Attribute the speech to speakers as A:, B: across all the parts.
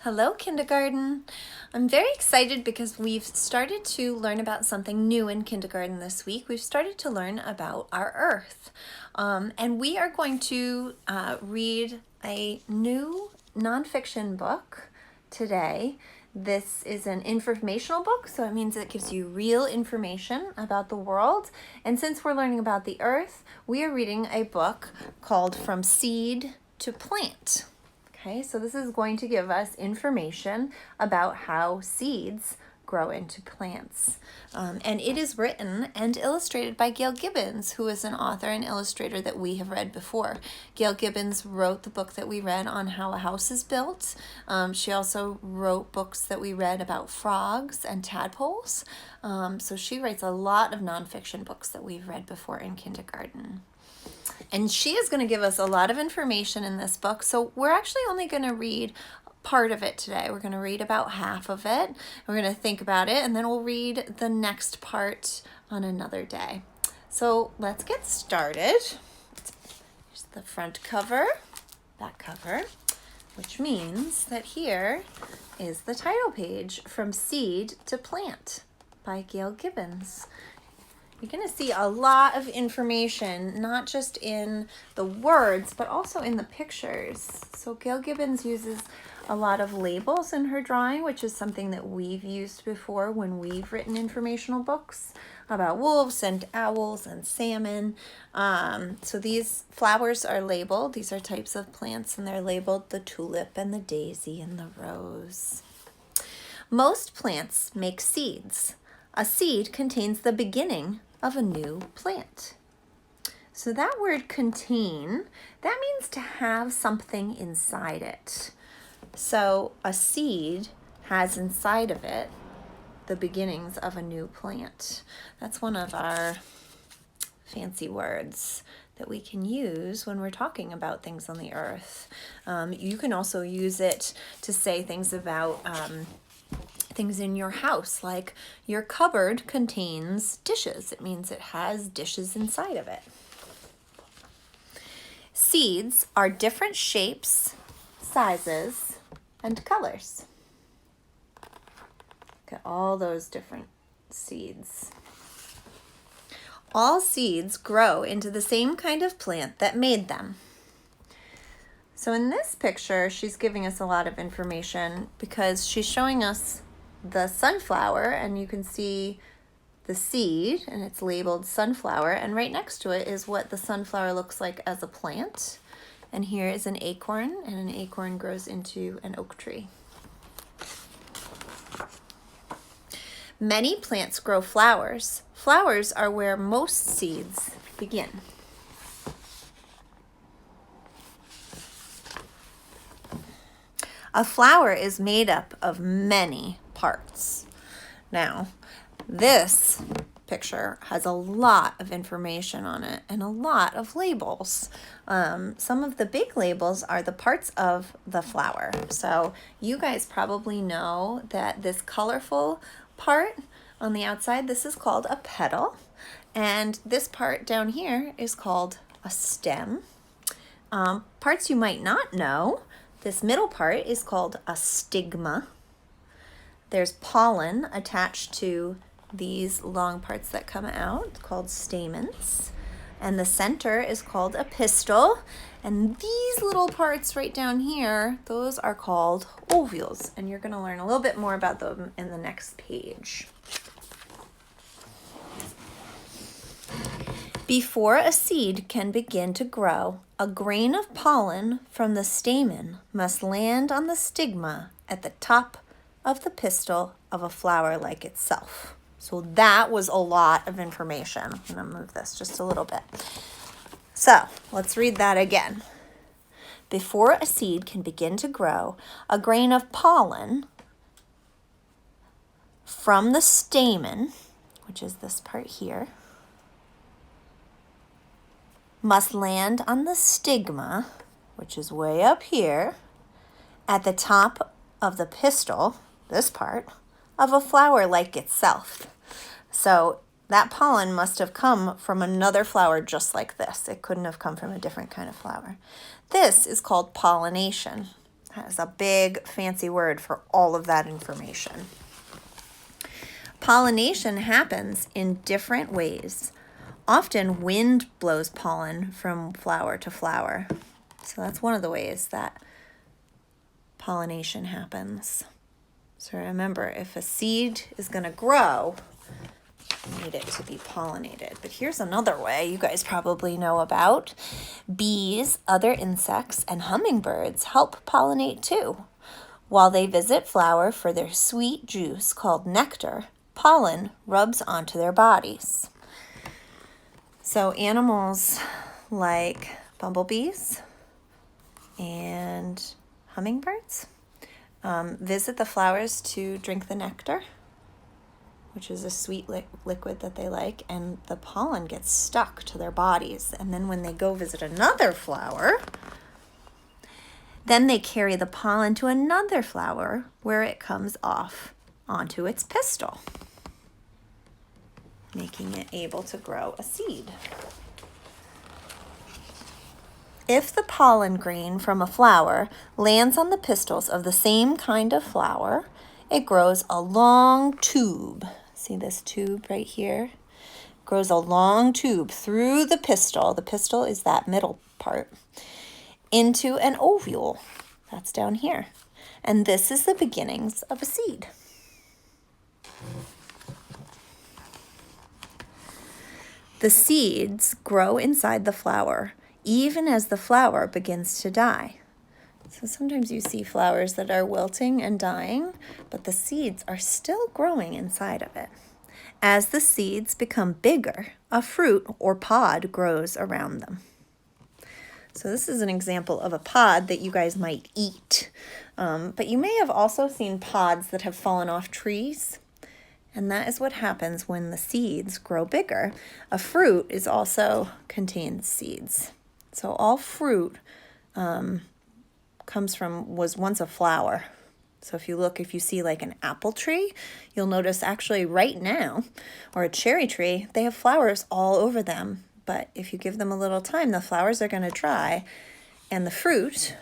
A: Hello, kindergarten. I'm very excited because we've started to learn about something new in kindergarten this week. We've started to learn about our Earth. And we are going to read a new nonfiction book today. This is an informational book, so it means it gives you real information about the world. And since we're learning about the Earth, we are reading a book called From Seed to Plant. Okay, so this is going to give us information about how seeds grow into plants. And it is written and illustrated by Gail Gibbons, who is an author and illustrator that we have read before. Gail Gibbons wrote the book that we read on how a house is built. She also wrote books that we read about frogs and tadpoles. So she writes a lot of nonfiction books that we've read before in kindergarten. And she is going to give us a lot of information in this book. So we're actually only going to read part of it today. We're going to read about half of it. We're going to think about it, and then we'll read the next part on another day. So let's get started. Here's the front cover, back cover, which means that here is the title page, From Seed to Plant by Gail Gibbons. You're going to see a lot of information, not just in the words, but also in the pictures. So Gail Gibbons uses a lot of labels in her drawing, which is something that we've used before when we've written informational books about wolves and owls and salmon. So these flowers are labeled. These are types of plants, and they're labeled the tulip and the daisy and the rose. Most plants make seeds. A seed contains the beginning of a new plant. So that word contain, that means to have something inside it. So a seed has inside of it the beginnings of a new plant. That's one of our fancy words that we can use when we're talking about things on the earth. You can also use it to say things about things in your house, like your cupboard contains dishes. It means it has dishes inside of it. Seeds are different shapes, sizes, and colors. Look at all those different seeds. All seeds grow into the same kind of plant that made them. So in this picture, she's giving us a lot of information because she's showing us the sunflower, and you can see the seed, and it's labeled sunflower, and right next to it is what the sunflower looks like as a plant. And here is an acorn, and an acorn grows into an oak tree. Many plants grow flowers. Flowers are where most seeds begin. A flower is made up of many parts. Now, this picture has a lot of information on it and a lot of labels. Some of the big labels are the parts of the flower. So you guys probably know that this colorful part on the outside, this is called a petal. And this part down here is called a stem. Parts you might not know, this middle part is called a stigma. There's pollen attached to these long parts that come out called stamens. And the center is called a pistil. And these little parts right down here, those are called ovules. And you're going to learn a little bit more about them in the next page. Before a seed can begin to grow, a grain of pollen from the stamen must land on the stigma at the top of the pistil of a flower like itself. So that was a lot of information. I'm going to move this just a little bit. So let's read that again. Before a seed can begin to grow, a grain of pollen from the stamen, which is this part here, must land on the stigma, which is way up here, at the top of the pistil, this part, of a flower like itself. So that pollen must have come from another flower just like this. It couldn't have come from a different kind of flower. This is called pollination. That is a big fancy word for all of that information. Pollination happens in different ways. Often wind blows pollen from flower to flower. So that's one of the ways that pollination happens. So remember, if a seed is going to grow, you need it to be pollinated. But here's another way you guys probably know about. Bees, other insects, and hummingbirds help pollinate too. While they visit flower for their sweet juice called nectar, pollen rubs onto their bodies. So animals like bumblebees and hummingbirds visit the flowers to drink the nectar, which is a sweet liquid that they like, and the pollen gets stuck to their bodies. And then when they go visit another flower, then they carry the pollen to another flower where it comes off onto its pistil, making it able to grow a seed. If the pollen grain from a flower lands on the pistils of the same kind of flower, it grows a long tube. See this tube right here? It grows a long tube through the pistil. The pistil is that middle part, into an ovule. That's down here. And this is the beginnings of a seed. The seeds grow inside the flower, even as the flower begins to die. So sometimes you see flowers that are wilting and dying, but the seeds are still growing inside of it. As the seeds become bigger, a fruit or pod grows around them. So this is an example of a pod that you guys might eat. But you may have also seen pods that have fallen off trees. And that is what happens when the seeds grow bigger. A fruit contains seeds. So all fruit was once a flower. So if you see like an apple tree, you'll notice actually right now, or a cherry tree, they have flowers all over them. But if you give them a little time, the flowers are going to dry, and the fruit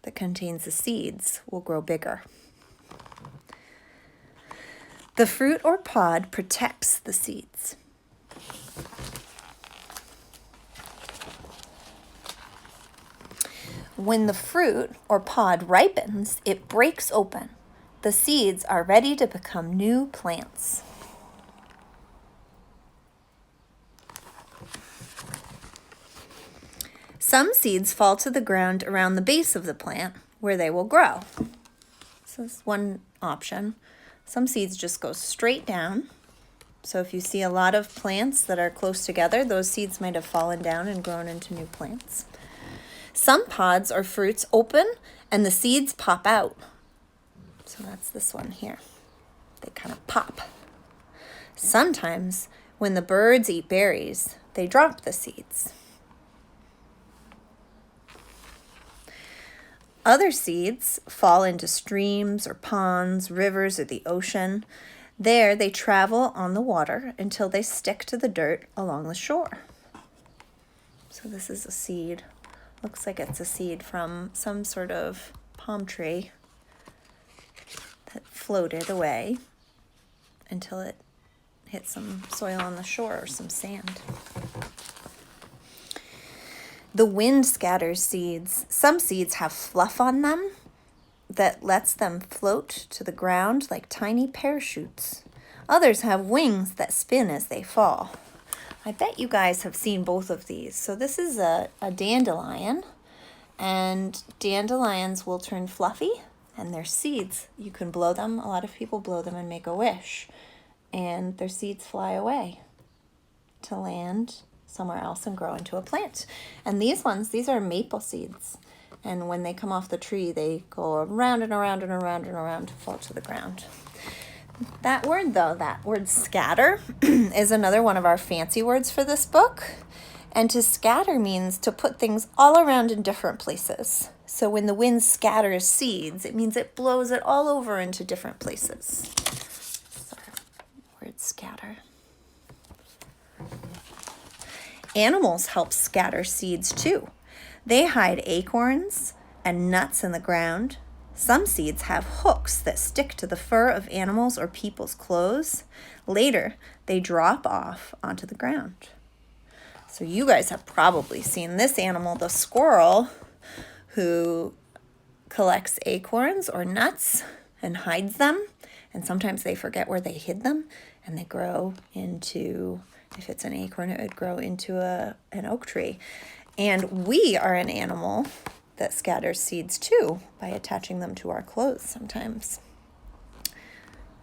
A: that contains the seeds will grow bigger. The fruit or pod protects the seeds. When the fruit or pod ripens, it breaks open. The seeds are ready to become new plants. Some seeds fall to the ground around the base of the plant where they will grow. So this is one option. Some seeds just go straight down. So if you see a lot of plants that are close together, those seeds might have fallen down and grown into new plants. Some pods or fruits open and the seeds pop out. So that's this one here. They kind of pop. Sometimes when the birds eat berries, they drop the seeds. Other seeds fall into streams or ponds, rivers, or the ocean. There they travel on the water until they stick to the dirt along the shore. So this is a seed. Looks like it's a seed from some sort of palm tree that floated away until it hit some soil on the shore or some sand. The wind scatters seeds. Some seeds have fluff on them that lets them float to the ground like tiny parachutes. Others have wings that spin as they fall. I bet you guys have seen both of these. So this is a dandelion, and dandelions will turn fluffy, and their seeds, you can blow them. A lot of people blow them and make a wish, and their seeds fly away to land somewhere else and grow into a plant. And these are maple seeds. And when they come off the tree, they go around and around and around and around to fall to the ground. That word scatter, is another one of our fancy words for this book. And to scatter means to put things all around in different places. So when the wind scatters seeds, it means it blows it all over into different places. So, word scatter. Animals help scatter seeds too. They hide acorns and nuts in the ground Some seeds have hooks that stick to the fur of animals or people's clothes. Later, they drop off onto the ground. So you guys have probably seen this animal, the squirrel, who collects acorns or nuts and hides them. And sometimes they forget where they hid them, and they grow into, if it's an acorn, it would grow into an oak tree. And we are an animal that scatters seeds too by attaching them to our clothes sometimes.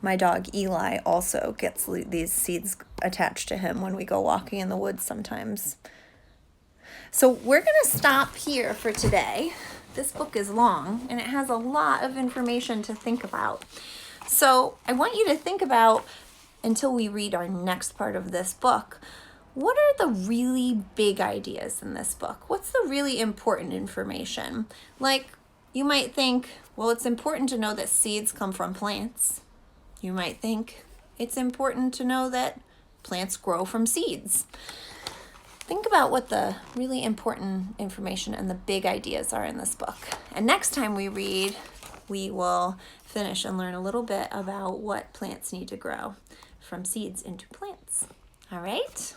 A: My dog Eli also gets these seeds attached to him when we go walking in the woods sometimes. So we're going to stop here for today. This book is long and it has a lot of information to think about. So I want you to think about, until we read our next part of this book, what are the really big ideas in this book? What's the really important information? Like, you might think, well, it's important to know that seeds come from plants. You might think it's important to know that plants grow from seeds. Think about what the really important information and the big ideas are in this book. And next time we read, we will finish and learn a little bit about what plants need to grow from seeds into plants. All right?